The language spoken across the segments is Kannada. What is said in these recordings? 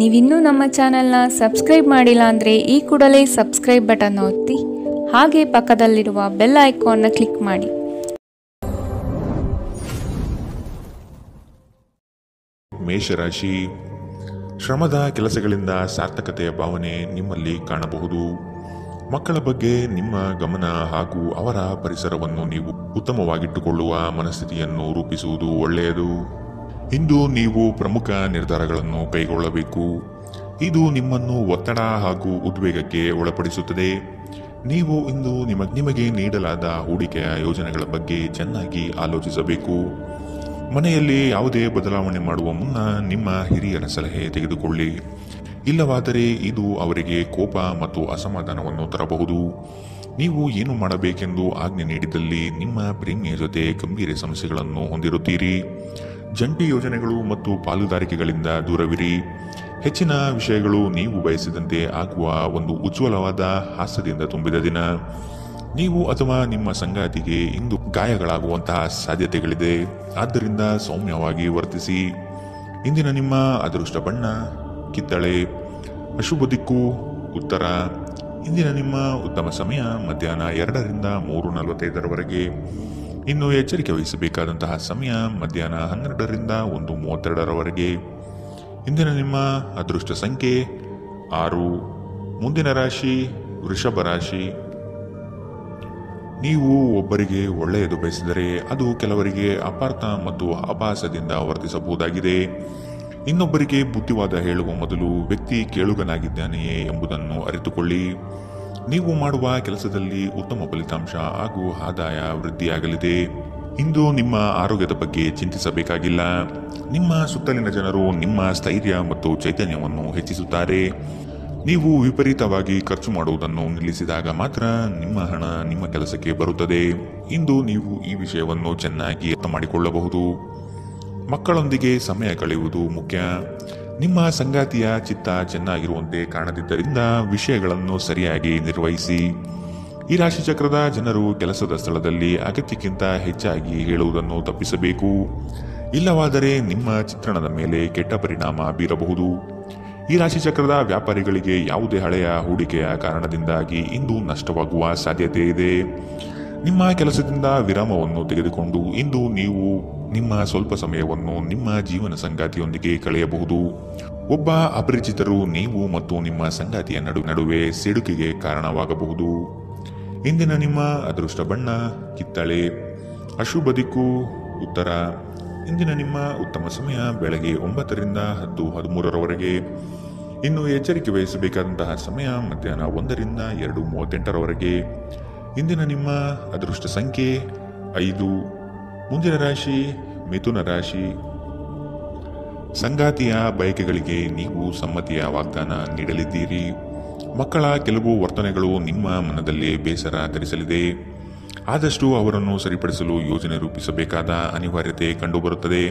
ನೀವಿನ್ನೂ ನಮ್ಮ ಚಾನೆಲ್ನ ಸಬ್ಸ್ಕ್ರೈಬ್ ಮಾಡಿಲ್ಲ ಅಂದರೆ ಈ ಕೂಡಲೇ ಸಬ್ಸ್ಕ್ರೈಬ್ ಬಟನ್ ಒತ್ತಿ ಹಾಗೆ ಪಕ್ಕದಲ್ಲಿರುವ ಬೆಲ್ ಐಕಾನ್ನ ಕ್ಲಿಕ್ ಮಾಡಿ. ಮೇಷರಾಶಿ, ಶ್ರಮದ ಕೆಲಸಗಳಿಂದ ಸಾರ್ಥಕತೆಯ ಭಾವನೆ ನಿಮ್ಮಲ್ಲಿ ಕಾಣಬಹುದು. ಮಕ್ಕಳ ಬಗ್ಗೆ ನಿಮ್ಮ ಗಮನ ಹಾಗೂ ಅವರ ಪರಿಸರವನ್ನು ನೀವು ಉತ್ತಮವಾಗಿಟ್ಟುಕೊಳ್ಳುವ ಮನಸ್ಥಿತಿಯನ್ನು ರೂಪಿಸುವುದು ಒಳ್ಳೆಯದು. ಇಂದು ನೀವು ಪ್ರಮುಖ ನಿರ್ಧಾರಗಳನ್ನು ಕೈಗೊಳ್ಳಬೇಕು. ಇದು ನಿಮ್ಮನ್ನು ಒತ್ತಡ ಹಾಗೂ ಉದ್ವೇಗಕ್ಕೆ ಒಳಪಡಿಸುತ್ತದೆ. ನೀವು ಇಂದು ನಿಮಗೆ ನೀಡಲಾದ ಹೂಡಿಕೆಯ ಯೋಜನೆಗಳ ಬಗ್ಗೆ ಚೆನ್ನಾಗಿ ಆಲೋಚಿಸಬೇಕು. ಮನೆಯಲ್ಲಿ ಯಾವುದೇ ಬದಲಾವಣೆ ಮಾಡುವ ಮುನ್ನ ನಿಮ್ಮ ಹಿರಿಯರ ಸಲಹೆ ತೆಗೆದುಕೊಳ್ಳಿ. ಇಲ್ಲವಾದರೆ ಇದು ಅವರಿಗೆ ಕೋಪ ಮತ್ತು ಅಸಮಾಧಾನವನ್ನು ತರಬಹುದು. ನೀವು ಏನು ಮಾಡಬೇಕೆಂದು ಆಜ್ಞೆ ನೀಡಿದಲ್ಲಿ ನಿಮ್ಮ ಪ್ರೇಮಿಯ ಜೊತೆ ಗಂಭೀರ ಸಮಸ್ಯೆಗಳನ್ನು ಹೊಂದಿರುತ್ತೀರಿ. ಜಂಟಿ ಯೋಜನೆಗಳು ಮತ್ತು ಪಾಲುದಾರಿಕೆಗಳಿಂದ ದೂರವಿರಿ. ಹೆಚ್ಚಿನ ವಿಷಯಗಳು ನೀವು ಬಯಸಿದಂತೆ ಆಗುವ ಒಂದು ಉಜ್ವಲವಾದ ಹಾಸ್ಯದಿಂದ ತುಂಬಿದ ದಿನ. ನೀವು ಅಥವಾ ನಿಮ್ಮ ಸಂಗಾತಿಗೆ ಇಂದು ಗಾಯಗಳಾಗುವಂತಹ ಸಾಧ್ಯತೆಗಳಿದೆ. ಆದ್ದರಿಂದ ಸೌಮ್ಯವಾಗಿ ವರ್ತಿಸಿ. ಇಂದಿನ ನಿಮ್ಮ ಅದೃಷ್ಟ ಬಣ್ಣ ಕಿತ್ತಳೆ. ಅಶುಭ ದಿಕ್ಕು ಉತ್ತರ. ಇಂದಿನ ನಿಮ್ಮ ಉತ್ತಮ ಸಮಯ ಮಧ್ಯಾಹ್ನ 2ರಿಂದ 3:45 ಇನ್ನು ಎಚ್ಚರಿಕೆ ವಹಿಸಬೇಕಾದಂತಹ ಸಮಯ ಮಧ್ಯಾಹ್ನ 12ರಿಂದ 1:32. ಇಂದಿನ ನಿಮ್ಮ ಅದೃಷ್ಟ ಸಂಖ್ಯೆ 6. ಮುಂದಿನ ರಾಶಿ ವೃಷಭ ರಾಶಿ. ನೀವು ಒಬ್ಬರಿಗೆ ಒಳ್ಳೆಯದು ಬಯಸಿದರೆ ಅದು ಕೆಲವರಿಗೆ ಅಪಾರ್ಥ ಮತ್ತು ಅಪಹಾಸದಿಂದ ವರ್ತಿಸಬಹುದಾಗಿದೆ. ಇನ್ನೊಬ್ಬರಿಗೆ ಬುದ್ಧಿವಾದ ಹೇಳುವ ಮೊದಲು ವ್ಯಕ್ತಿ ಕೇಳುಗನಾಗಿದ್ದಾನೆಯೇ ಎಂಬುದನ್ನು ಅರಿತುಕೊಳ್ಳಿ. ನೀವು ಮಾಡುವ ಕೆಲಸದಲ್ಲಿ ಉತ್ತಮ ಫಲಿತಾಂಶ ಹಾಗೂ ಆದಾಯ ವೃದ್ಧಿಯಾಗಲಿದೆ. ಇಂದು ನಿಮ್ಮ ಆರೋಗ್ಯದ ಬಗ್ಗೆ ಚಿಂತಿಸಬೇಕಾಗಿಲ್ಲ. ನಿಮ್ಮ ಸುತ್ತಲಿನ ಜನರು ನಿಮ್ಮ ಸ್ಥೈರ್ಯ ಮತ್ತು ಚೈತನ್ಯವನ್ನು ಹೆಚ್ಚಿಸುತ್ತಾರೆ. ನೀವು ವಿಪರೀತವಾಗಿ ಖರ್ಚು ಮಾಡುವುದನ್ನು ನಿಲ್ಲಿಸಿದಾಗ ಮಾತ್ರ ನಿಮ್ಮ ಹಣ ನಿಮ್ಮ ಕೆಲಸಕ್ಕೆ ಬರುತ್ತದೆ. ಇಂದು ನೀವು ಈ ವಿಷಯವನ್ನು ಚೆನ್ನಾಗಿ ಅರ್ಥ ಮಾಡಿಕೊಳ್ಳಬಹುದು. ಮಕ್ಕಳೊಂದಿಗೆ ಸಮಯ ಕಳೆಯುವುದು ಮುಖ್ಯ. ನಿಮ್ಮ ಸಂಗಾತಿಯ ಚಿತ್ತ ಚೆನ್ನಾಗಿರುವಂತೆ ಕಾಣದಿದ್ದರಿಂದ ವಿಷಯಗಳನ್ನು ಸರಿಯಾಗಿ ನಿರ್ವಹಿಸಿ. ಈ ರಾಶಿಚಕ್ರದ ಜನರು ಕೆಲಸದ ಸ್ಥಳದಲ್ಲಿ ಅಗತ್ಯಕ್ಕಿಂತ ಹೆಚ್ಚಾಗಿ ಹೇಳುವುದನ್ನು ತಪ್ಪಿಸಬೇಕು. ಇಲ್ಲವಾದರೆ ನಿಮ್ಮ ಚಿತ್ರಣದ ಮೇಲೆ ಕೆಟ್ಟ ಪರಿಣಾಮ ಬೀರಬಹುದು. ಈ ರಾಶಿಚಕ್ರದ ವ್ಯಾಪಾರಿಗಳಿಗೆ ಯಾವುದೇ ಹಳೆಯ ಹೂಡಿಕೆಯ ಕಾರಣದಿಂದಾಗಿ ಇಂದು ನಷ್ಟವಾಗುವ ಸಾಧ್ಯತೆ ಇದೆ. ನಿಮ್ಮ ಕೆಲಸದಿಂದ ವಿರಾಮವನ್ನು ತೆಗೆದುಕೊಂಡು ಇಂದು ನೀವು ನಿಮ್ಮ ಸ್ವಲ್ಪ ಸಮಯವನ್ನು ನಿಮ್ಮ ಜೀವನ ಸಂಗಾತಿಯೊಂದಿಗೆ ಕಳೆಯಬಹುದು. ಒಬ್ಬ ಅಪರಿಚಿತರು ನೀವು ಮತ್ತು ನಿಮ್ಮ ಸಂಗಾತಿಯ ನಡುವೆ ಸಿಡುಕಿಗೆ ಕಾರಣವಾಗಬಹುದು. ಇಂದಿನ ನಿಮ್ಮ ಅದೃಷ್ಟ ಬಣ್ಣ ಕಿತ್ತಳೆ. ಅಶುಭ ದಿಕ್ಕು ಉತ್ತರ. ಇಂದಿನ ನಿಮ್ಮ ಉತ್ತಮ ಸಮಯ ಬೆಳಗ್ಗೆ 9ರಿಂದ 10:13. ಇನ್ನು ಎಚ್ಚರಿಕೆ ವಹಿಸಬೇಕಾದಂತಹ ಸಮಯ ಮಧ್ಯಾಹ್ನ 1ರಿಂದ 2:38. ಇಂದಿನ ನಿಮ್ಮ ಅದೃಷ್ಟ ಸಂಖ್ಯೆ 5. ಮುಂದಿನ ರಾಶಿ ಮಿಥುನ ರಾಶಿ. ಸಂಗಾತಿಯ ಬಯಕೆಗಳಿಗೆ ನೀವು ಸಮ್ಮತಿಯ ವಾಗ್ದಾನ ನೀಡಲಿದ್ದೀರಿ. ಮಕ್ಕಳ ಕೆಲವು ವರ್ತನೆಗಳು ನಿಮ್ಮ ಮನದಲ್ಲಿ ಬೇಸರ ತರಿಸಲಿದೆ. ಆದಷ್ಟು ಅವರನ್ನು ಸರಿಪಡಿಸಲು ಯೋಜನೆ ರೂಪಿಸಬೇಕಾದ ಅನಿವಾರ್ಯತೆ ಕಂಡುಬರುತ್ತದೆ.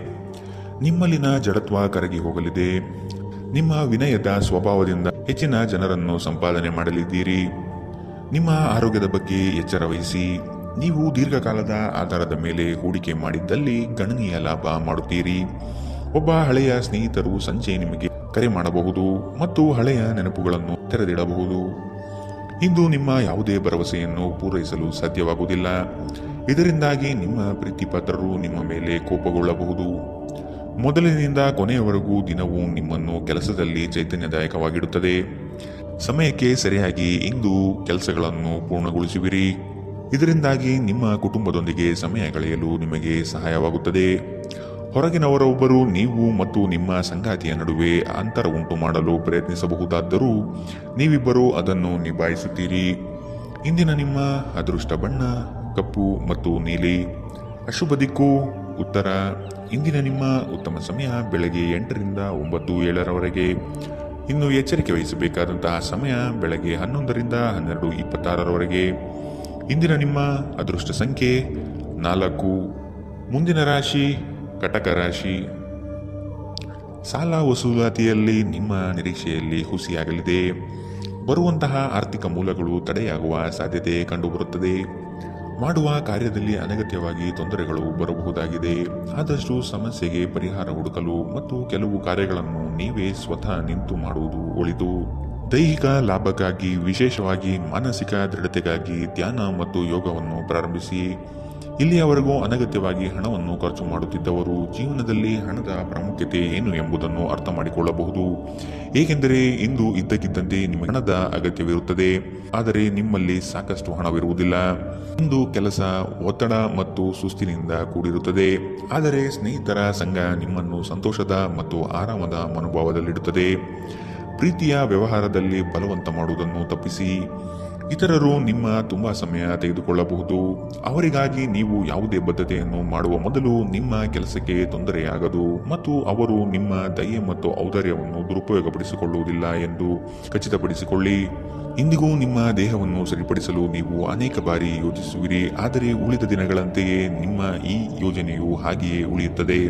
ನಿಮ್ಮಲ್ಲಿನ ಜಡತ್ವ ಕರಗಿ ಹೋಗಲಿದೆ. ನಿಮ್ಮ ವಿನಯದ ಸ್ವಭಾವದಿಂದ ಹೆಚ್ಚಿನ ಜನರನ್ನು ಸಂಪಾದನೆ ಮಾಡಲಿದ್ದೀರಿ. ನಿಮ್ಮ ಆರೋಗ್ಯದ ಬಗ್ಗೆ ಎಚ್ಚರ ವಹಿಸಿ. ನೀವು ದೀರ್ಘಕಾಲದ ಆಧಾರದ ಮೇಲೆ ಹೂಡಿಕೆ ಮಾಡಿದ್ದಲ್ಲಿ ಗಣನೀಯ ಲಾಭ ಮಾಡುತ್ತೀರಿ. ಒಬ್ಬ ಹಳೆಯ ಸ್ನೇಹಿತರು ಸಂಜೆ ನಿಮಗೆ ಕರೆ ಮಾಡಬಹುದು ಮತ್ತು ಹಳೆಯ ನೆನಪುಗಳನ್ನು ತೆರೆದಿಡಬಹುದು. ಇಂದು ನಿಮ್ಮ ಯಾವುದೇ ಭರವಸೆಯನ್ನು ಪೂರೈಸಲು ಸಾಧ್ಯವಾಗುವುದಿಲ್ಲ. ಇದರಿಂದಾಗಿ ನಿಮ್ಮ ಪ್ರೀತಿಪಾತ್ರರು ನಿಮ್ಮ ಮೇಲೆ ಕೋಪಗೊಳ್ಳಬಹುದು. ಮೊದಲಿನಿಂದ ಕೊನೆಯವರೆಗೂ ದಿನವೂ ನಿಮ್ಮನ್ನು ಕೆಲಸದಲ್ಲಿ ಚೈತನ್ಯದಾಯಕವಾಗಿಡುತ್ತದೆ. ಸಮಯಕ್ಕೆ ಸರಿಯಾಗಿ ಇಂದು ಕೆಲಸಗಳನ್ನು ಪೂರ್ಣಗೊಳಿಸುವಿರಿ. ಇದರಿಂದಾಗಿ ನಿಮ್ಮ ಕುಟುಂಬದೊಂದಿಗೆ ಸಮಯ ಕಳೆಯಲು ನಿಮಗೆ ಸಹಾಯವಾಗುತ್ತದೆ. ಹೊರಗಿನವರೊಬ್ಬರು ನೀವು ಮತ್ತು ನಿಮ್ಮ ಸಂಗಾತಿಯ ನಡುವೆ ಅಂತರ ಉಂಟು ಮಾಡಲು ಪ್ರಯತ್ನಿಸಬಹುದಾದರೂ ನೀವಿಬ್ಬರೂ ಅದನ್ನು ನಿಭಾಯಿಸುತ್ತೀರಿ. ಇಂದಿನ ನಿಮ್ಮ ಅದೃಷ್ಟ ಬಣ್ಣ ಕಪ್ಪು ಮತ್ತು ನೀಲಿ. ಅಶುಭ ದಿಕ್ಕು ಉತ್ತರ. ಇಂದಿನ ನಿಮ್ಮ ಉತ್ತಮ ಸಮಯ ಬೆಳಗ್ಗೆ 8ರಿಂದ 9:07. ಇನ್ನು ಎಚ್ಚರಿಕೆ ವಹಿಸಬೇಕಾದಂತಹ ಸಮಯ ಬೆಳಗ್ಗೆ 11ರಿಂದ 12:26. ಇಂದಿನ ನಿಮ್ಮ ಅದೃಷ್ಟ ಸಂಖ್ಯೆ 4. ಮುಂದಿನ ರಾಶಿ ಕಟಕ ರಾಶಿ. ಸಾಲ ವಸೂಲಾತಿಯಲ್ಲಿ ನಿಮ್ಮ ನಿರೀಕ್ಷೆಯಲ್ಲಿ ಹುಸಿಯಾಗಲಿದೆ. ಬರುವಂತಹ ಆರ್ಥಿಕ ಮೂಲಗಳು ತಡೆಯಾಗುವ ಸಾಧ್ಯತೆ ಕಂಡುಬರುತ್ತದೆ. ಮಾಡುವ ಕಾರ್ಯದಲ್ಲಿ ಅನಗತ್ಯವಾಗಿ ತೊಂದರೆಗಳು ಬರಬಹುದಾಗಿದೆ. ಆದಷ್ಟು ಸಮಸ್ಯೆಗೆ ಪರಿಹಾರ ಹುಡುಕಲು ಮತ್ತು ಕೆಲವು ಕಾರ್ಯಗಳನ್ನು ನೀವೇ ಸ್ವತಃ ನಿಂತು ಮಾಡುವುದು ಒಳಿತು. ದೈಹಿಕ ಲಾಭಕ್ಕಾಗಿ, ವಿಶೇಷವಾಗಿ ಮಾನಸಿಕ ದೃಢತೆಗಾಗಿ ಧ್ಯಾನ ಮತ್ತು ಯೋಗವನ್ನು ಪ್ರಾರಂಭಿಸಿ. ಇಲ್ಲಿಯವರೆಗೂ ಅನಗತ್ಯವಾಗಿ ಹಣವನ್ನು ಖರ್ಚು ಮಾಡುತ್ತಿದ್ದವರು ಜೀವನದಲ್ಲಿ ಹಣದ ಪ್ರಾಮುಖ್ಯತೆ ಏನು ಎಂಬುದನ್ನು ಅರ್ಥ ಮಾಡಿಕೊಳ್ಳಬಹುದು. ಏಕೆಂದರೆ ಇಂದು ಇದ್ದಕ್ಕಿದ್ದಂತೆ ನಿಮಗೆ ಹಣದ ಅಗತ್ಯವಿರುತ್ತದೆ, ಆದರೆ ನಿಮ್ಮಲ್ಲಿ ಸಾಕಷ್ಟು ಹಣವಿರುವುದಿಲ್ಲ. ಇಂದು ಕೆಲಸ ಒತ್ತಡ ಮತ್ತು ಸುಸ್ತಿನಿಂದ ಕೂಡಿರುತ್ತದೆ, ಆದರೆ ಸ್ನೇಹಿತರ ಸಂಘ ನಿಮ್ಮನ್ನು ಸಂತೋಷದ ಮತ್ತು ಆರಾಮದ ಮನೋಭಾವದಲ್ಲಿಡುತ್ತದೆ. ಪ್ರೀತಿಯ ವ್ಯವಹಾರದಲ್ಲಿ ಬಲವಂತ ಮಾಡುವುದನ್ನು ತಪ್ಪಿಸಿ. ಇತರರು ನಿಮ್ಮ ತುಂಬಾ ಸಮಯ ತೆಗೆದುಕೊಳ್ಳಬಹುದು. ಅವರಿಗಾಗಿ ನೀವು ಯಾವುದೇ ಬದ್ಧತೆಯನ್ನು ಮಾಡುವ ಮೊದಲು ನಿಮ್ಮ ಕೆಲಸಕ್ಕೆ ತೊಂದರೆಯಾಗದು ಮತ್ತು ಅವರು ನಿಮ್ಮ ದಯೆ ಮತ್ತು ಔದಾರ್ಯವನ್ನು ದುರುಪಯೋಗಪಡಿಸಿಕೊಳ್ಳುವುದಿಲ್ಲ ಎಂದು ಖಚಿತಪಡಿಸಿಕೊಳ್ಳಿ. ಇಂದಿಗೂ ನಿಮ್ಮ ದೇಹವನ್ನು ಸರಿಪಡಿಸಲು ನೀವು ಅನೇಕ ಬಾರಿ ಯೋಚಿಸುವಿರಿ, ಆದರೆ ಉಳಿದ ದಿನಗಳಂತೆಯೇ ನಿಮ್ಮ ಈ ಯೋಜನೆಯು ಹಾಗೆಯೇ ಉಳಿಯುತ್ತದೆ.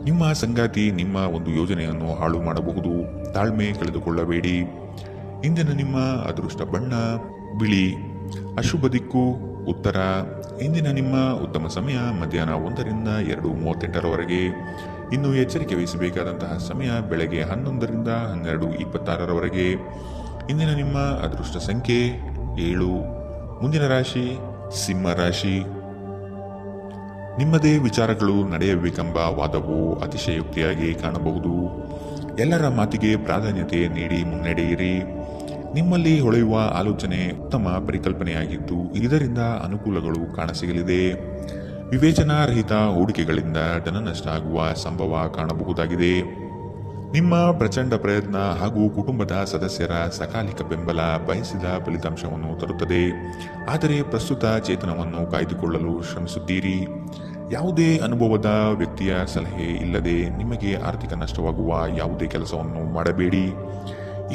ನಿಮ್ಮ ಸಂಗಾತಿ ನಿಮ್ಮ ಒಂದು ಯೋಜನೆಯನ್ನು ಹಾಳು ಮಾಡಬಹುದು. ತಾಳ್ಮೆ ಕಳೆದುಕೊಳ್ಳಬೇಡಿ. ಇಂದಿನ ನಿಮ್ಮ ಅದೃಷ್ಟ ಬಣ್ಣ ಬಿಳಿ. ಅಶುಭ ದಿಕ್ಕು ಉತ್ತರ. ಇಂದಿನ ನಿಮ್ಮ ಉತ್ತಮ ಸಮಯ ಮಧ್ಯಾಹ್ನ 1 ರಿಂದ 2:38 ಇನ್ನು ಎಚ್ಚರಿಕೆ ವಹಿಸಬೇಕಾದಂತಹ ಸಮಯ ಬೆಳಗ್ಗೆ 11 ರಿಂದ 12:26 ಇಂದಿನ ನಿಮ್ಮ ಅದೃಷ್ಟ ಸಂಖ್ಯೆ 7. ಮುಂದಿನ ರಾಶಿ ಸಿಂಹ ರಾಶಿ. ನಿಮ್ಮದೇ ವಿಚಾರಗಳು ನಡೆಯಬೇಕೆಂಬ ವಾದವು ಅತಿಶಯೋಕ್ತಿಯಾಗಿ ಕಾಣಬಹುದು. ಎಲ್ಲರ ಮಾತಿಗೆ ಪ್ರಾಧಾನ್ಯತೆ ನೀಡಿ ಮುನ್ನಡೆಯಿರಿ. ನಿಮ್ಮಲ್ಲಿ ಹೊಳೆಯುವ ಆಲೋಚನೆ ಉತ್ತಮ ಪರಿಕಲ್ಪನೆಯಾಗಿದ್ದು ಇದರಿಂದ ಅನುಕೂಲಗಳು ಕಾಣಸಿಗಲಿದೆ. ವಿವೇಚನಾರಹಿತ ಹೂಡಿಕೆಗಳಿಂದ ಧನ ನಷ್ಟ ಆಗುವ ಸಂಭವ ಕಾಣಬಹುದಾಗಿದೆ. ನಿಮ್ಮ ಪ್ರಚಂಡ ಪ್ರಯತ್ನ ಹಾಗೂ ಕುಟುಂಬದ ಸದಸ್ಯರ ಸಕಾಲಿಕ ಬೆಂಬಲ ಬಯಸಿದ ಫಲಿತಾಂಶವನ್ನು ತರುತ್ತದೆ, ಆದರೆ ಪ್ರಸ್ತುತ ಚೇತನವನ್ನು ಕಾಯ್ದುಕೊಳ್ಳಲು ಶ್ರಮಿಸುತ್ತೀರಿ. ಯಾವುದೇ ಅನುಭವದ ವ್ಯಕ್ತಿಯ ಸಲಹೆ ಇಲ್ಲದೆ ನಿಮಗೆ ಆರ್ಥಿಕ ನಷ್ಟವಾಗುವ ಯಾವುದೇ ಕೆಲಸವನ್ನು ಮಾಡಬೇಡಿ.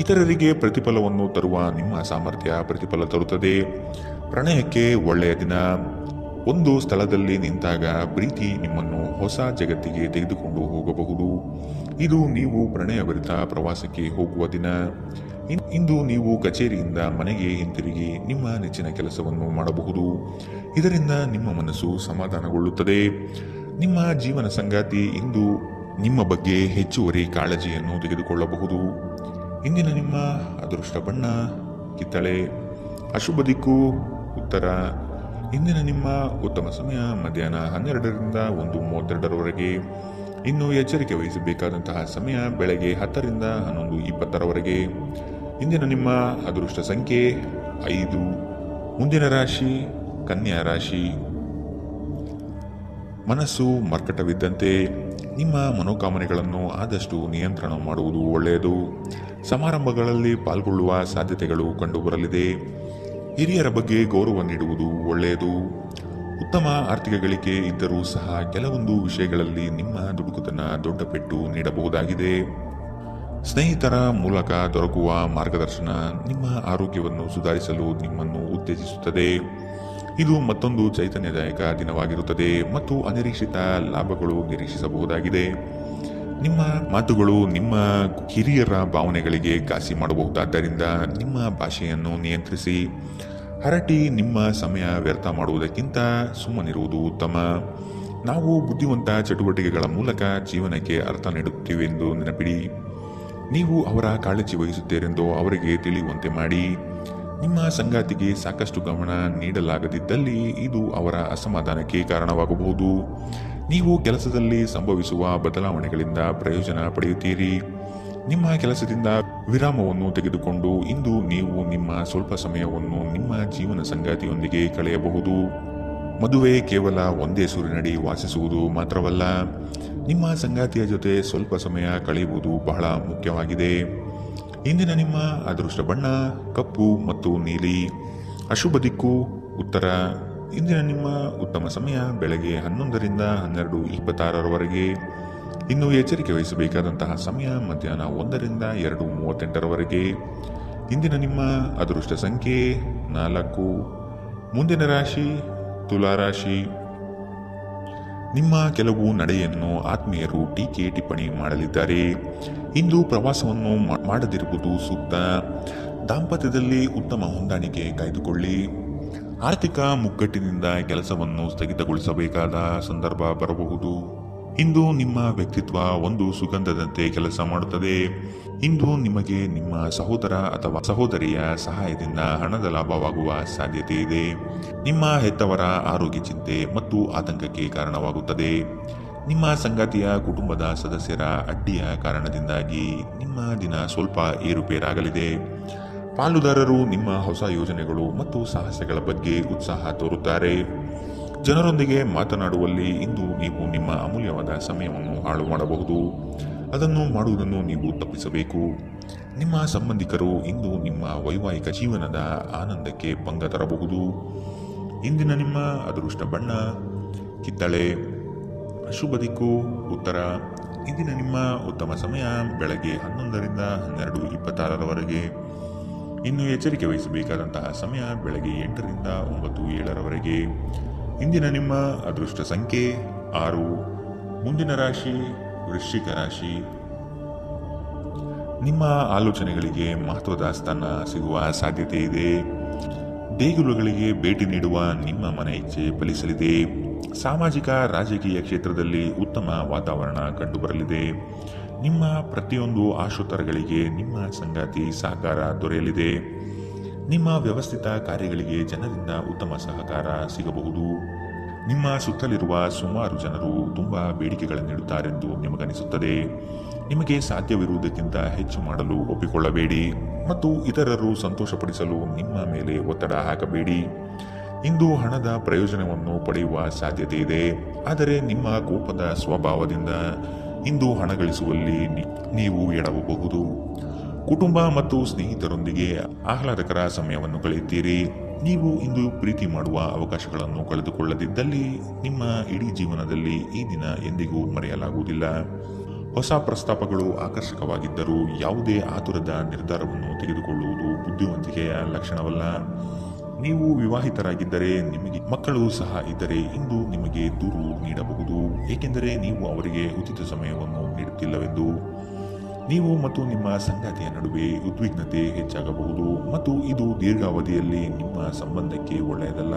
ಇತರರಿಗೆ ಪ್ರತಿಫಲವನ್ನು ತರುವ ನಿಮ್ಮ ಸಾಮರ್ಥ್ಯ ಪ್ರತಿಫಲ ತರುತ್ತದೆ. ಪ್ರಣಯಕ್ಕೆ ಒಳ್ಳೆಯ ದಿನ. ಒಂದು ಸ್ಥಳದಲ್ಲಿ ನಿಂತಾಗ ಪ್ರೀತಿ ನಿಮ್ಮನ್ನು ಹೊಸ ಜಗತ್ತಿಗೆ ತೆಗೆದುಕೊಂಡು ಹೋಗಬಹುದು. ಇದು ನೀವು ಪ್ರಣಯಭರಿತ ಪ್ರವಾಸಕ್ಕೆ ಹೋಗುವ ದಿನ. ಇಂದು ನೀವು ಕಚೇರಿಯಿಂದ ಮನೆಗೆ ಹಿಂತಿರುಗಿ ನಿಮ್ಮ ನೆಚ್ಚಿನ ಕೆಲಸವನ್ನು ಮಾಡಬಹುದು. ಇದರಿಂದ ನಿಮ್ಮ ಮನಸ್ಸು ಸಮಾಧಾನಗೊಳ್ಳುತ್ತದೆ. ನಿಮ್ಮ ಜೀವನ ಸಂಗಾತಿ ಇಂದು ನಿಮ್ಮ ಬಗ್ಗೆ ಹೆಚ್ಚುವರಿ ಕಾಳಜಿಯನ್ನು ತೆಗೆದುಕೊಳ್ಳಬಹುದು. ಇಂದಿನ ನಿಮ್ಮ ಅದೃಷ್ಟ ಬಣ್ಣ ಕಿತ್ತಳೆ. ಅಶುಭ ದಿಕ್ಕು ಉತ್ತರ. ಇಂದಿನ ನಿಮ್ಮ ಉತ್ತಮ ಸಮಯ ಮಧ್ಯಾಹ್ನ 12 ರಿಂದ 1:32 ಇನ್ನು ಎಚ್ಚರಿಕೆ ವಹಿಸಬೇಕಾದಂತಹ ಸಮಯ ಬೆಳಗ್ಗೆ 10 ರಿಂದ 11:20 ಇಂದಿನ ನಿಮ್ಮ ಅದೃಷ್ಟ ಸಂಖ್ಯೆ 5. ಮುಂದಿನ ರಾಶಿ ಕನ್ಯಾ ರಾಶಿ. ಮನಸ್ಸು ಮರ್ಕಟವಿದ್ದಂತೆ. ನಿಮ್ಮ ಮನೋಕಾಮನೆಗಳನ್ನು ಆದಷ್ಟು ನಿಯಂತ್ರಣ ಮಾಡುವುದು ಒಳ್ಳೆಯದು. ಸಮಾರಂಭಗಳಲ್ಲಿ ಪಾಲ್ಗೊಳ್ಳುವ ಸಾಧ್ಯತೆಗಳು ಕಂಡುಬರಲಿದೆ. ಹಿರಿಯರ ಬಗ್ಗೆ ಗೌರವ ನೀಡುವುದು ಒಳ್ಳೆಯದು. ಉತ್ತಮ ಆರ್ಥಿಕ ಗಳಿಕೆ ಇದ್ದರೂ ಸಹ ಕೆಲವೊಂದು ವಿಷಯಗಳಲ್ಲಿ ನಿಮ್ಮ ದುಡುಕುತನ ದೊಡ್ಡ ಪೆಟ್ಟು ನೀಡಬಹುದಾಗಿದೆ. ಸ್ನೇಹಿತರ ಮೂಲಕ ದೊರಕುವ ಮಾರ್ಗದರ್ಶನ ನಿಮ್ಮ ಆರೋಗ್ಯವನ್ನು ಸುಧಾರಿಸಲು ನಿಮ್ಮನ್ನು ಉತ್ತೇಜಿಸುತ್ತದೆ. ಇದು ಮತ್ತೊಂದು ಚೈತನ್ಯದಾಯಕ ದಿನವಾಗಿರುತ್ತದೆ ಮತ್ತು ಅನಿರೀಕ್ಷಿತ ಲಾಭಗಳು ನಿರೀಕ್ಷಿಸಬಹುದಾಗಿದೆ. ನಿಮ್ಮ ಮಾತುಗಳು ನಿಮ್ಮ ಹಿರಿಯರ ಭಾವನೆಗಳಿಗೆ ಘಾಸಿ ಮಾಡಬಹುದಾದ್ದರಿಂದ ನಿಮ್ಮ ಭಾಷೆಯನ್ನು ನಿಯಂತ್ರಿಸಿ. ಹರಟಿ ನಿಮ್ಮ ಸಮಯ ವ್ಯರ್ಥ ಮಾಡುವುದಕ್ಕಿಂತ ಸುಮ್ಮನಿರುವುದು ಉತ್ತಮ. ನಾವು ಬುದ್ಧಿವಂತ ಚಟುವಟಿಕೆಗಳ ಮೂಲಕ ಜೀವನಕ್ಕೆ ಅರ್ಥ ನೀಡುತ್ತೀವೆಂದು ನೆನಪಿಡಿ. ನೀವು ಅವರ ಕಾಳಜಿ ವಹಿಸುತ್ತೀರೆಂದು ಅವರಿಗೆ ತಿಳಿಯುವಂತೆ ಮಾಡಿ. ನಿಮ್ಮ ಸಂಗಾತಿಗೆ ಸಾಕಷ್ಟು ಗಮನ ನೀಡಲಾಗದಿದ್ದಲ್ಲಿ ಇದು ಅವರ ಅಸಮಾಧಾನಕ್ಕೆ ಕಾರಣವಾಗಬಹುದು. ನೀವು ಕೆಲಸದಲ್ಲಿ ಸಂಭವಿಸುವ ಬದಲಾವಣೆಗಳಿಂದ ಪ್ರಯೋಜನ ಪಡೆಯುತ್ತೀರಿ. ನಿಮ್ಮ ಕೆಲಸದಿಂದ ವಿರಾಮವನ್ನು ತೆಗೆದುಕೊಂಡು ಇಂದು ನೀವು ನಿಮ್ಮ ಸ್ವಲ್ಪ ಸಮಯವನ್ನು ನಿಮ್ಮ ಜೀವನ ಸಂಗಾತಿಯೊಂದಿಗೆ ಕಳೆಯಬಹುದು. ಮದುವೆ ಕೇವಲ ಒಂದೇ ಸೂರಿನಡಿ ವಾಸಿಸುವುದು ಮಾತ್ರವಲ್ಲ, ನಿಮ್ಮ ಸಂಗಾತಿಯ ಜೊತೆ ಸ್ವಲ್ಪ ಸಮಯ ಕಳೆಯುವುದು ಬಹಳ ಮುಖ್ಯವಾಗಿದೆ. ಇಂದಿನ ನಿಮ್ಮ ಅದೃಷ್ಟ ಬಣ್ಣ ಕಪ್ಪು ಮತ್ತು ನೀಲಿ. ಅಶುಭ ದಿಕ್ಕು ಉತ್ತರ. ಇಂದಿನ ನಿಮ್ಮ ಉತ್ತಮ ಸಮಯ ಬೆಳಗ್ಗೆ 11 ರಿಂದ 12:26 ಇನ್ನು ಎಚ್ಚರಿಕೆ ವಹಿಸಬೇಕಾದಂತಹ ಸಮಯ ಮಧ್ಯಾಹ್ನ 1 ರಿಂದ 2:38 ಇಂದಿನ ನಿಮ್ಮ ಅದೃಷ್ಟ ಸಂಖ್ಯೆ 4. ಮುಂದಿನ ರಾಶಿ ತುಲಾ ರಾಶಿ. ನಿಮ್ಮ ಕೆಲವು ನಡೆಯನ್ನು ಆತ್ಮೀಯರು ಟೀಕೆ ಟಿಪ್ಪಣಿ ಮಾಡಲಿದ್ದಾರೆ. ಇಂದು ಪ್ರವಾಸವನ್ನು ಮಾಡದಿರುವುದು ಸೂಕ್ತ. ದಾಂಪತ್ಯದಲ್ಲಿ ಉತ್ತಮ ಹೊಂದಾಣಿಕೆ ಕಾಯ್ದುಕೊಳ್ಳಿ. ಆರ್ಥಿಕ ಮುಗ್ಗಟ್ಟಿನಿಂದ ಕೆಲಸವನ್ನು ಸ್ಥಗಿತಗೊಳಿಸಬೇಕಾದ ಸಂದರ್ಭ ಬರಬಹುದು. ಇಂದು ನಿಮ್ಮ ವ್ಯಕ್ತಿತ್ವ ಒಂದು ಸುಗಂಧದಂತೆ ಕೆಲಸ ಮಾಡುತ್ತದೆ. ಇಂದು ನಿಮಗೆ ನಿಮ್ಮ ಸಹೋದರ ಅಥವಾ ಸಹೋದರಿಯ ಸಹಾಯದಿಂದ ಹಣದ ಲಾಭವಾಗುವ ಸಾಧ್ಯತೆ ಇದೆ. ನಿಮ್ಮ ಹೆತ್ತವರ ಆರೋಗ್ಯ ಚಿಂತೆ ಮತ್ತು ಆತಂಕಕ್ಕೆ ಕಾರಣವಾಗುತ್ತದೆ. ನಿಮ್ಮ ಸಂಗಾತಿಯ ಕುಟುಂಬದ ಸದಸ್ಯರ ಅಡ್ಡಿಯ ಕಾರಣದಿಂದಾಗಿ ನಿಮ್ಮ ದಿನ ಸ್ವಲ್ಪ ಏರುಪೇರಾಗಲಿದೆ. ಪಾಲುದಾರರು ನಿಮ್ಮ ಹೊಸ ಯೋಜನೆಗಳು ಮತ್ತು ಸಾಹಸಗಳ ಬಗ್ಗೆ ಉತ್ಸಾಹ ತೋರುತ್ತಾರೆ. ಜನರೊಂದಿಗೆ ಮಾತನಾಡುವಲ್ಲಿ ಇಂದು ನೀವು ನಿಮ್ಮ ಅಮೂಲ್ಯವಾದ ಸಮಯವನ್ನು ಹಾಳು ಮಾಡಬಹುದು. ಅದನ್ನು ಮಾಡುವುದನ್ನು ನೀವು ತಪ್ಪಿಸಬೇಕು. ನಿಮ್ಮ ಸಂಬಂಧಿಕರು ಇಂದು ನಿಮ್ಮ ವೈವಾಹಿಕ ಜೀವನದ ಆನಂದಕ್ಕೆ ಭಂಗ ತರಬಹುದು. ಇಂದಿನ ನಿಮ್ಮ ಅದೃಷ್ಟ ಬಣ್ಣ ಕಿತ್ತಳೆ. ಶುಭ ದಿಕ್ಕು ಉತ್ತರ. ಇಂದಿನ ನಿಮ್ಮ ಉತ್ತಮ ಸಮಯ ಬೆಳಗ್ಗೆ 11ರಿಂದ 12:26ರವರೆಗೆ. ಇನ್ನು ಎಚ್ಚರಿಕೆ ವಹಿಸಬೇಕಾದಂತಹ ಸಮಯ ಬೆಳಗ್ಗೆ 8ರಿಂದ 9:07ರವರೆಗೆ. ಇಂದಿನ ನಿಮ್ಮ ಅದೃಷ್ಟ ಸಂಖ್ಯೆ 6. ಮುಂದಿನ ರಾಶಿ ವೃಶ್ಚಿಕ ರಾಶಿ. ನಿಮ್ಮ ಆಲೋಚನೆಗಳಿಗೆ ಮಹತ್ವದ ಸ್ಥಾನ ಸಿಗುವ ಸಾಧ್ಯತೆ ಇದೆ. ದೇಗುಲಗಳಿಗೆ ಭೇಟಿ ನೀಡುವ ನಿಮ್ಮ ಮನೆ ಇಚ್ಛೆ ಫಲಿಸಲಿದೆ. ಸಾಮಾಜಿಕ ರಾಜಕೀಯ ಕ್ಷೇತ್ರದಲ್ಲಿ ಉತ್ತಮ ವಾತಾವರಣ ಕಂಡುಬರಲಿದೆ. ನಿಮ್ಮ ಪ್ರತಿಯೊಂದು ಆಶೋತ್ತರಗಳಿಗೆ ನಿಮ್ಮ ಸಂಗಾತಿ ಸಹಕಾರ ದೊರೆಯಲಿದೆ. ನಿಮ್ಮ ವ್ಯವಸ್ಥಿತ ಕಾರ್ಯಗಳಿಗೆ ಜನರಿಂದ ಉತ್ತಮ ಸಹಕಾರ ಸಿಗಬಹುದು. ನಿಮ್ಮ ಸುತ್ತಲಿರುವ ಸುಮಾರು ಜನರು ತುಂಬಾ ಬೇಡಿಕೆಗಳನ್ನಿಡುತ್ತಾರೆಂದು ನಿಮಗನಿಸುತ್ತದೆ. ನಿಮಗೆ ಸಾಧ್ಯವಿರುವುದಕ್ಕಿಂತ ಹೆಚ್ಚು ಮಾಡಲು ಒಪ್ಪಿಕೊಳ್ಳಬೇಡಿ ಮತ್ತು ಇತರರು ಸಂತೋಷಪಡಿಸಲು ನಿಮ್ಮ ಮೇಲೆ ಒತ್ತಡ ಹಾಕಬೇಡಿ. ಇಂದು ಹಣದ ಪ್ರಯೋಜನವನ್ನು ಪಡೆಯುವ ಸಾಧ್ಯತೆ ಇದೆ. ಆದರೆ ನಿಮ್ಮ ಕೋಪದ ಸ್ವಭಾವದಿಂದ ಇಂದು ಹಣ ಗಳಿಸುವಲ್ಲಿ ನೀವು ಎಡವಬಹುದು. ಕುಟುಂಬ ಮತ್ತು ಸ್ನೇಹಿತರೊಂದಿಗೆ ಆಹ್ಲಾದಕರ ಸಮಯವನ್ನು ಕಳೆಯುತ್ತೀರಿ. ನೀವು ಇಂದು ಪ್ರೀತಿ ಮಾಡುವ ಅವಕಾಶಗಳನ್ನು ಕಳೆದುಕೊಳ್ಳದಿದ್ದಲ್ಲಿ ನಿಮ್ಮ ಇಡೀ ಜೀವನದಲ್ಲಿ ಈ ದಿನ ಎಂದಿಗೂ ಮರೆಯಲಾಗುವುದಿಲ್ಲ. ಹೊಸ ಪ್ರಸ್ತಾಪಗಳು ಆಕರ್ಷಕವಾಗಿದ್ದರೂ ಯಾವುದೇ ಆತುರದ ನಿರ್ಧಾರವನ್ನು ತೆಗೆದುಕೊಳ್ಳುವುದು ಬುದ್ಧಿವಂತಿಕೆಯ ಲಕ್ಷಣವಲ್ಲ. ನೀವು ವಿವಾಹಿತರಾಗಿದ್ದರೆ ನಿಮಗೆ ಮಕ್ಕಳು ಸಹ ಇದ್ದರೆ ಇಂದು ನಿಮಗೆ ದೂರು ನೀಡಬಹುದು, ಏಕೆಂದರೆ ನೀವು ಅವರಿಗೆ ಉಚಿತ ಸಮಯವನ್ನು ನೀಡುತ್ತಿಲ್ಲವೆಂದು. ನೀವು ಮತ್ತು ನಿಮ್ಮ ಸಂಗಾತಿಯ ನಡುವೆ ಉದ್ವಿಗ್ನತೆ ಹೆಚ್ಚಾಗಬಹುದು ಮತ್ತು ಇದು ದೀರ್ಘಾವಧಿಯಲ್ಲಿ ನಿಮ್ಮ ಸಂಬಂಧಕ್ಕೆ ಒಳ್ಳೆಯದಲ್ಲ.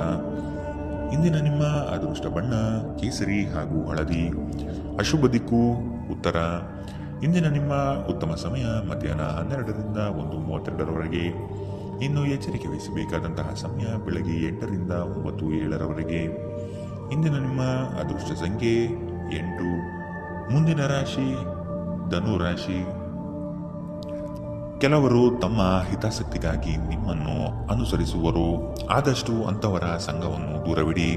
ಇಂದಿನ ನಿಮ್ಮ ಅದೃಷ್ಟ ಬಣ್ಣ ಕೇಸರಿ ಹಾಗೂ ಹಳದಿ. ಅಶುಭ ದಿಕ್ಕು ಉತ್ತರ. ಇಂದಿನ ನಿಮ್ಮ ಉತ್ತಮ ಸಮಯ ಮಧ್ಯಾಹ್ನ 12ರಿಂದ 1:32ರವರೆಗೆ. ಇನ್ನು ಎಚ್ಚರಿಕೆ ವಹಿಸಬೇಕಾದಂತಹ ಸಮಯ ಬೆಳಗ್ಗೆ 8ರಿಂದ 9:07ರವರೆಗೆ. ಇಂದಿನ ನಿಮ್ಮ ಅದೃಷ್ಟ ಸಂಖ್ಯೆ 8. ಮುಂದಿನ ರಾಶಿ ಧನು ರಾಶಿ. ಕೆಲವರು ತಮ್ಮ ಹಿತಾಸಕ್ತಿಗಾಗಿ ನಿಮ್ಮನ್ನು ಅನುಸರಿಸುವರು. ಆದಷ್ಟು ಅಂಥವರ ಸಂಘವನ್ನು ದೂರವಿಡಿ.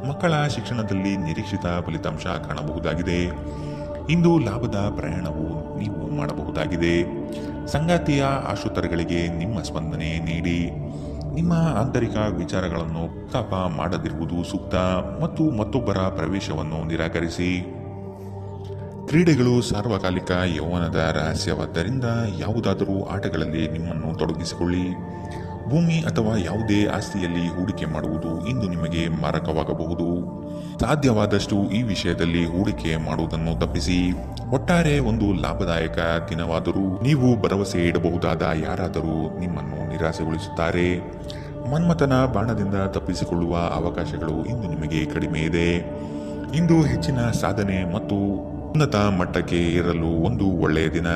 ಮಕ್ಕಳ ಶಿಕ್ಷಣದಲ್ಲಿ ನಿರೀಕ್ಷಿತ ಫಲಿತಾಂಶ ಕಾಣಬಹುದಾಗಿದೆ. ಇಂದು ಲಾಭದ ಪ್ರಯಾಣವು ನೀವು ಮಾಡಬಹುದಾಗಿದೆ. ಸಂಗಾತಿಯ ಆಶೋತ್ತರಗಳಿಗೆ ನಿಮ್ಮ ಸ್ಪಂದನೆ ನೀಡಿ. ನಿಮ್ಮ ಆಂತರಿಕ ವಿಚಾರಗಳನ್ನು ಪ್ರಸ್ತಾಪ ಮಾಡದಿರುವುದು ಸೂಕ್ತ ಮತ್ತು ಮತ್ತೊಬ್ಬರ ಪ್ರವೇಶವನ್ನು ನಿರಾಕರಿಸಿ. ಕ್ರೀಡೆಗಳು ಸಾರ್ವಕಾಲಿಕ ಯೌವನದ ರಹಸ್ಯವಾದ್ದರಿಂದ ಯಾವುದಾದರೂ ಆಟಗಳಲ್ಲಿ ನಿಮ್ಮನ್ನು ತೊಡಗಿಸಿಕೊಳ್ಳಿ. ಭೂಮಿ ಅಥವಾ ಯಾವುದೇ ಆಸ್ತಿಯಲ್ಲಿ ಹೂಡಿಕೆ ಮಾಡುವುದು ಇಂದು ನಿಮಗೆ ಮಾರಕವಾಗಬಹುದು. ಸಾಧ್ಯವಾದಷ್ಟು ಈ ವಿಷಯದಲ್ಲಿ ಹೂಡಿಕೆ ಮಾಡುವುದನ್ನು ತಪ್ಪಿಸಿ. ಒಟ್ಟಾರೆ ಒಂದು ಲಾಭದಾಯಕ ದಿನವಾದರೂ ನೀವು ಭರವಸೆ ಇಡಬಹುದಾದ ಯಾರಾದರೂ ನಿಮ್ಮನ್ನು ನಿರಾಸೆಗೊಳಿಸುತ್ತಾರೆ. ಮನ್ಮಥನ ಬಾಣದಿಂದ ತಪ್ಪಿಸಿಕೊಳ್ಳುವ ಅವಕಾಶಗಳು ಇಂದು ನಿಮಗೆ ಕಡಿಮೆ ಇದೆ. ಇಂದು ಹೆಚ್ಚಿನ ಸಾಧನೆ ಮತ್ತು ಉನ್ನತ ಮಟ್ಟಕ್ಕೆ ಏರಲು ಒಂದು ಒಳ್ಳೆಯ ದಿನ.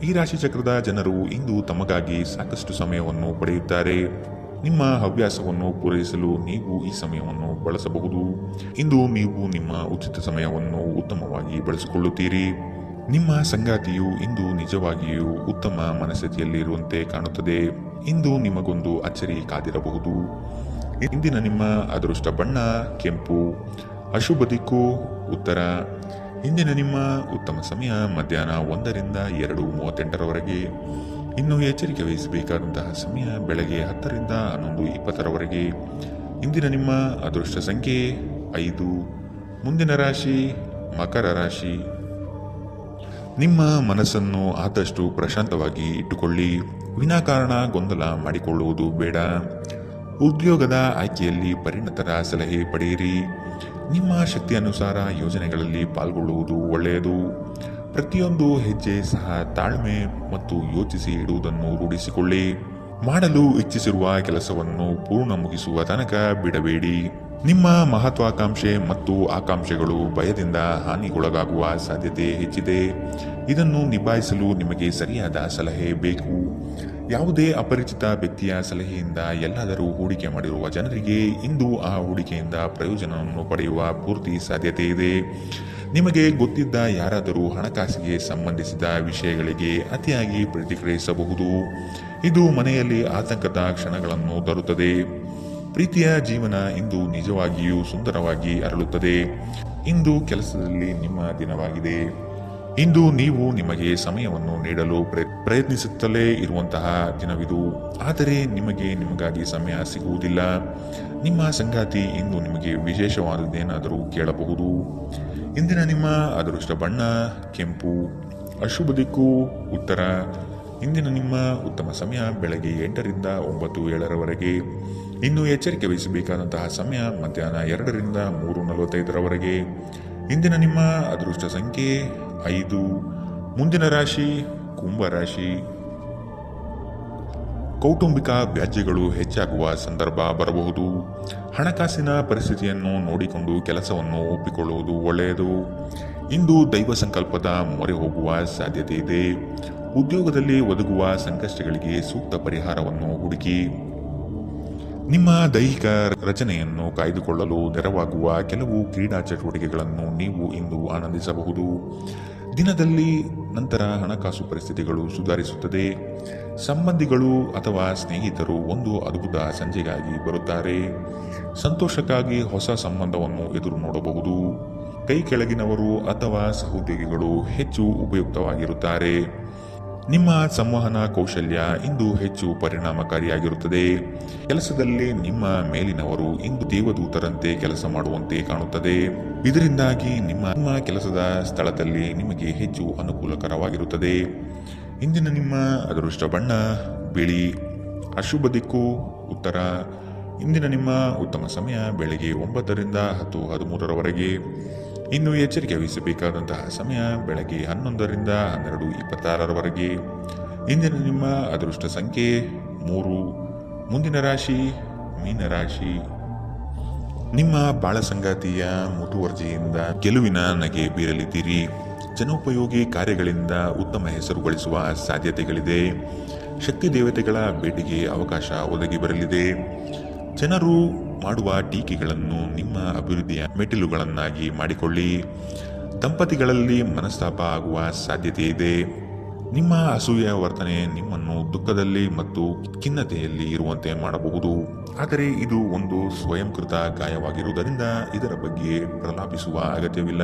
ಈ ರಾಶಿ ಚಕ್ರದ ಜನರು ಇಂದು ತಮಗಾಗಿ ಸಾಕಷ್ಟು ಸಮಯವನ್ನು ಪಡೆಯುತ್ತಾರೆ. ನಿಮ್ಮ ಹವ್ಯಾಸವನ್ನು ಪೂರೈಸಲು ನೀವು ಈ ಸಮಯವನ್ನು ಬಳಸಬಹುದು. ಇಂದು ನೀವು ನಿಮ್ಮ ಉಚಿತ ಸಮಯವನ್ನು ಉತ್ತಮವಾಗಿ ಬಳಸಿಕೊಳ್ಳುತ್ತೀರಿ. ನಿಮ್ಮ ಸಂಗಾತಿಯು ಇಂದು ನಿಜವಾಗಿಯೂ ಉತ್ತಮ ಮನಸ್ಥಿತಿಯಲ್ಲಿರುವಂತೆ ಕಾಣುತ್ತದೆ. ಇಂದು ನಿಮಗೊಂದು ಅಚ್ಚರಿ ಕಾದಿರಬಹುದು. ಇಂದಿನ ನಿಮ್ಮ ಅದೃಷ್ಟ ಬಣ್ಣ ಕೆಂಪು. ಅಶುಭ ದಿಕ್ಕು ಉತ್ತರ. ಇಂದಿನ ನಿಮ್ಮ ಉತ್ತಮ ಸಮಯ ಮಧ್ಯಾಹ್ನ 1ರಿಂದ 2:38ರವರೆಗೆ. ಇನ್ನು ಎಚ್ಚರಿಕೆ ವಹಿಸಬೇಕಾದಂತಹ ಸಮಯ ಬೆಳಗ್ಗೆ 10ರಿಂದ 11:20ರವರೆಗೆ. ಇಂದಿನ ನಿಮ್ಮ ಅದೃಷ್ಟ ಸಂಖ್ಯೆ 5. ಮುಂದಿನ ರಾಶಿ ಮಕರ ರಾಶಿ. ನಿಮ್ಮ ಮನಸ್ಸನ್ನು ಆದಷ್ಟು ಪ್ರಶಾಂತವಾಗಿ ಇಟ್ಟುಕೊಳ್ಳಿ. ವಿನಾಕಾರಣ ಗೊಂದಲ ಮಾಡಿಕೊಳ್ಳುವುದು ಬೇಡ. ಉದ್ಯೋಗದ ಆಯ್ಕೆಯಲ್ಲಿ ಪರಿಣತರ ಸಲಹೆ ಪಡೆಯಿರಿ. ನಿಮ್ಮ ಶಕ್ತಿಯನುಸಾರ ಯೋಜನೆಗಳಲ್ಲಿ ಪಾಲ್ಗೊಳ್ಳುವುದು ಒಳ್ಳೆಯದು. ಪ್ರತಿಯೊಂದು ಹೆಜ್ಜೆ ಸಹ ತಾಳ್ಮೆ ಮತ್ತು ಯೋಚಿಸಿ ಇಡುವುದನ್ನು ರೂಢಿಸಿಕೊಳ್ಳಿ. ಮಾಡಲು ಇಚ್ಛಿಸಿರುವ ಕೆಲಸವನ್ನು ಪೂರ್ಣ ಮುಗಿಸುವ ತನಕ ಬಿಡಬೇಡಿ. ನಿಮ್ಮ ಮಹತ್ವಾಕಾಂಕ್ಷೆ ಮತ್ತು ಆಕಾಂಕ್ಷೆಗಳು ಭಯದಿಂದ ಹಾನಿಗೊಳಗಾಗುವ ಸಾಧ್ಯತೆ ಹೆಚ್ಚಿದೆ. ಇದನ್ನು ನಿಭಾಯಿಸಲು ನಿಮಗೆ ಸರಿಯಾದ ಸಲಹೆ ಬೇಕು. ಯಾವುದೇ ಅಪರಿಚಿತ ವ್ಯಕ್ತಿಯ ಸಲಹೆಯಿಂದ ಎಲ್ಲಾದರೂ ಹೂಡಿಕೆ ಮಾಡಿರುವ ಜನರಿಗೆ ಇಂದು ಆ ಹೂಡಿಕೆಯಿಂದ ಪ್ರಯೋಜನವನ್ನು ಪಡೆಯುವ ಪೂರ್ತಿ ಸಾಧ್ಯತೆ ಇದೆ. ನಿಮಗೆ ಗೊತ್ತಿದ್ದ ಯಾರಾದರೂ ಹಣಕಾಸಿಗೆ ಸಂಬಂಧಿಸಿದ ವಿಷಯಗಳಿಗೆ ಅತಿಯಾಗಿ ಪ್ರತಿಕ್ರಿಯಿಸಬಹುದು. ಇದು ಮನೆಯಲ್ಲಿ ಆತಂಕದ ಕ್ಷಣಗಳನ್ನು ತರುತ್ತದೆ. ಪ್ರೀತಿಯ ಜೀವನ ಇಂದು ನಿಜವಾಗಿಯೂ ಸುಂದರವಾಗಿ ಅರಳುತ್ತದೆ. ಇಂದು ಕೆಲಸದಲ್ಲಿ ನಿಮ್ಮ ದಿನವಾಗಿದೆ. ಇಂದು ನೀವು ನಿಮಗೆ ಸಮಯವನ್ನು ನೀಡಲು ಪ್ರಯತ್ನಿಸುತ್ತಲೇ ಇರುವಂತಹ ದಿನವಿದು. ಆದರೆ ನಿಮಗಾಗಿ ಸಮಯ ಸಿಗುವುದಿಲ್ಲ. ನಿಮ್ಮ ಸಂಗಾತಿ ಇಂದು ನಿಮಗೆ ವಿಶೇಷವಾದದ್ದೇನಾದರೂ ಕೇಳಬಹುದು. ಇಂದಿನ ನಿಮ್ಮ ಅದೃಷ್ಟ ಬಣ್ಣ ಕೆಂಪು. ಅಶುಭ ದಿಕ್ಕು ಉತ್ತರ. ಇಂದಿನ ನಿಮ್ಮ ಉತ್ತಮ ಸಮಯ ಬೆಳಗ್ಗೆ 8ರಿಂದ 9:07 ಇನ್ನು ಎಚ್ಚರಿಕೆ ವಹಿಸಬೇಕಾದಂತಹ ಸಮಯ ಮಧ್ಯಾಹ್ನ 2ರಿಂದ 3:45 ಇಂದಿನ ನಿಮ್ಮ ಅದೃಷ್ಟ ಸಂಖ್ಯೆ 5. ಮುಂದಿನ ರಾಶಿ ಕುಂಭ ರಾಶಿ. ಕೌಟುಂಬಿಕ ವ್ಯಾಜ್ಯಗಳು ಹೆಚ್ಚಾಗುವ ಸಂದರ್ಭ ಬರಬಹುದು. ಹಣಕಾಸಿನ ಪರಿಸ್ಥಿತಿಯನ್ನು ನೋಡಿಕೊಂಡು ಕೆಲಸವನ್ನು ಒಪ್ಪಿಕೊಳ್ಳುವುದು ಒಳ್ಳೆಯದು. ಇಂದು ದೈವ ಸಂಕಲ್ಪದ ಮೊರೆ ಹೋಗುವ ಸಾಧ್ಯತೆ ಇದೆ. ಉದ್ಯೋಗದಲ್ಲಿ ಒದಗುವ ಸಂಕಷ್ಟಗಳಿಗೆ ಸೂಕ್ತ ಪರಿಹಾರವನ್ನು ಹುಡುಕಿ. ನಿಮ್ಮ ದೈಹಿಕ ರಚನೆಯನ್ನು ಕಾಯ್ದುಕೊಳ್ಳಲು ನೆರವಾಗುವ ಕೆಲವು ಕ್ರೀಡಾ ಚಟುವಟಿಕೆಗಳನ್ನು ನೀವು ಇಂದು ಆನಂದಿಸಬಹುದು. ದಿನದಲ್ಲಿ ನಂತರ ಹಣಕಾಸು ಪರಿಸ್ಥಿತಿಗಳು ಸುಧಾರಿಸುತ್ತದೆ. ಸಂಬಂಧಿಗಳು ಅಥವಾ ಸ್ನೇಹಿತರು ಒಂದು ಅದ್ಭುತ ಸಂಜೆಗಾಗಿ ಬರುತ್ತಾರೆ. ಸಂತೋಷಕ್ಕಾಗಿ ಹೊಸ ಸಂಬಂಧವನ್ನು ಎದುರು ನೋಡಬಹುದು. ಕೈ ಕೆಳಗಿನವರು ಅಥವಾ ಸಹೋದ್ಯೋಗಿಗಳು ಹೆಚ್ಚು ಉಪಯುಕ್ತವಾಗಿರುತ್ತಾರೆ. ನಿಮ್ಮ ಸಂವಹನ ಕೌಶಲ್ಯ ಇಂದು ಹೆಚ್ಚು ಪರಿಣಾಮಕಾರಿಯಾಗಿರುತ್ತದೆ. ಕೆಲಸದಲ್ಲಿ ನಿಮ್ಮ ಮೇಲಿನವರು ಇಂದು ದೇವದೂತರಂತೆ ಕೆಲಸ ಮಾಡುವಂತೆ ಕಾಣುತ್ತದೆ. ಇದರಿಂದಾಗಿ ನಿಮ್ಮ ಕೆಲಸದ ಸ್ಥಳದಲ್ಲಿ ನಿಮಗೆ ಹೆಚ್ಚು ಅನುಕೂಲಕರವಾಗಿರುತ್ತದೆ. ಇಂದಿನ ನಿಮ್ಮ ಅದೃಷ್ಟ ಬಣ್ಣ ಬಿಳಿ. ಅಶುಭ ದಿಕ್ಕು ಉತ್ತರ. ಇಂದಿನ ನಿಮ್ಮ ಉತ್ತಮ ಸಮಯ ಬೆಳಗ್ಗೆ 9ರಿಂದ 10:13 ಇನ್ನು ಎಚ್ಚರಿಕೆ ವಹಿಸಬೇಕಾದಂತಹ ಸಮಯ ಬೆಳಗ್ಗೆ 11ರಿಂದ 12:26 ಇಂದಿನ ನಿಮ್ಮ ಅದೃಷ್ಟ ಸಂಖ್ಯೆ 3. ಮುಂದಿನ ರಾಶಿ ಮೀನರಾಶಿ. ನಿಮ್ಮ ಬಾಳ ಸಂಗಾತಿಯ ಮುತುವರ್ಜಿಯಿಂದ ಗೆಲುವಿನ ನಗೆ ಬೀರಲಿದ್ದೀರಿ. ಜನೋಪಯೋಗಿ ಕಾರ್ಯಗಳಿಂದ ಉತ್ತಮ ಹೆಸರು ಗಳಿಸುವ ಸಾಧ್ಯತೆಗಳಿದೆ. ಶಕ್ತಿ ದೇವತೆಗಳ ಭೇಟಿಗೆ ಅವಕಾಶ ಒದಗಿ ಬರಲಿದೆ. ಜನರು ಮಾಡುವ ಟೀಕೆಗಳನ್ನು ನಿಮ್ಮ ಅಭಿವೃದ್ಧಿಯ ಮೆಟ್ಟಿಲುಗಳನ್ನಾಗಿ ಮಾಡಿಕೊಳ್ಳಿ. ದಂಪತಿಗಳಲ್ಲಿ ಮನಸ್ತಾಪ ಆಗುವ ಸಾಧ್ಯತೆ ಇದೆ. ನಿಮ್ಮ ಅಸೂಯೆಯ ವರ್ತನೆ ನಿಮ್ಮನ್ನು ದುಃಖದಲ್ಲಿ ಮತ್ತು ಖಿನ್ನತೆಯಲ್ಲಿ ಇರುವಂತೆ ಮಾಡಬಹುದು. ಆದರೆ ಇದು ಒಂದು ಸ್ವಯಂಕೃತ ಗಾಯವಾಗಿರುವುದರಿಂದ ಇದರ ಬಗ್ಗೆ ಪ್ರಲಾಪಿಸುವ ಅಗತ್ಯವಿಲ್ಲ.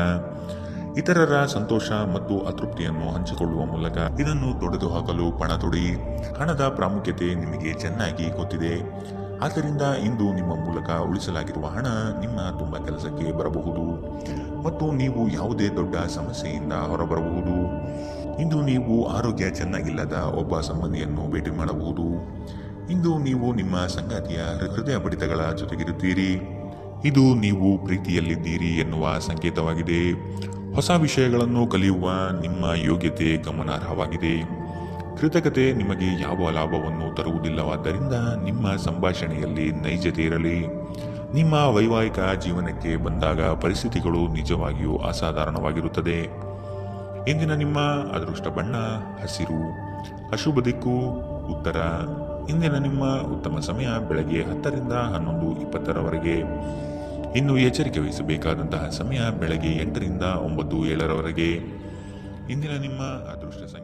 ಇತರರ ಸಂತೋಷ ಮತ್ತು ಅತೃಪ್ತಿಯನ್ನು ಹಂಚಿಕೊಳ್ಳುವ ಮೂಲಕ ಇದನ್ನು ತೊಡೆದುಹಾಕಲು ಪಣ ತೊಡಿ. ಹಣದ ಪ್ರಾಮುಖ್ಯತೆ ನಿಮಗೆ ಚೆನ್ನಾಗಿ ಗೊತ್ತಿದೆ. ಆದ್ದರಿಂದ ಇಂದು ನಿಮ್ಮ ಮೂಲಕ ಉಳಿಸಲಾಗಿರುವ ಹಣ ನಿಮ್ಮ ತುಂಬ ಕೆಲಸಕ್ಕೆ ಬರಬಹುದು ಮತ್ತು ನೀವು ಯಾವುದೇ ದೊಡ್ಡ ಸಮಸ್ಯೆಯಿಂದ ಹೊರಬರಬಹುದು. ಇಂದು ನೀವು ಆರೋಗ್ಯ ಚೆನ್ನಾಗಿಲ್ಲದ ಒಬ್ಬ ಸಂಬಂಧಿಯನ್ನು ಭೇಟಿ ಮಾಡಬಹುದು. ಇಂದು ನೀವು ನಿಮ್ಮ ಸಂಗಾತಿಯ ಹೃದಯ ಬಡಿತಗಳ ಜೊತೆಗಿರುತ್ತೀರಿ. ಇದು ನೀವು ಪ್ರೀತಿಯಲ್ಲಿದ್ದೀರಿ ಎನ್ನುವ ಸಂಕೇತವಾಗಿದೆ. ಹೊಸ ವಿಷಯಗಳನ್ನು ಕಲಿಯುವ ನಿಮ್ಮ ಯೋಗ್ಯತೆ ಗಮನಾರ್ಹವಾಗಿದೆ. ಕೃತಜ್ಞತೆ ನಿಮಗೆ ಯಾವ ಲಾಭವನ್ನು ತರುವುದಿಲ್ಲವಾದ್ದರಿಂದ ನಿಮ್ಮ ಸಂಭಾಷಣೆಯಲ್ಲಿ ನೈಜತೆ ಇರಲಿ. ನಿಮ್ಮ ವೈವಾಹಿಕ ಜೀವನಕ್ಕೆ ಬಂದಾಗ ಪರಿಸ್ಥಿತಿಗಳು ನಿಜವಾಗಿಯೂ ಅಸಾಧಾರಣವಾಗಿರುತ್ತದೆ. ಇಂದಿನ ನಿಮ್ಮ ಅದೃಷ್ಟ ಬಣ್ಣ ಹಸಿರು. ಅಶುಭ ದಿಕ್ಕು ಉತ್ತರ. ಇಂದಿನ ನಿಮ್ಮ ಉತ್ತಮ ಸಮಯ ಬೆಳಗ್ಗೆ 10ರಿಂದ 11:20 ಇನ್ನು ಎಚ್ಚರಿಕೆ ವಹಿಸಬೇಕಾದಂತಹ ಸಮಯ ಬೆಳಗ್ಗೆ 8ರಿಂದ 9:07 ಇಂದಿನ ನಿಮ್ಮ ಅದೃಷ್ಟ ಸಂಖ್ಯೆ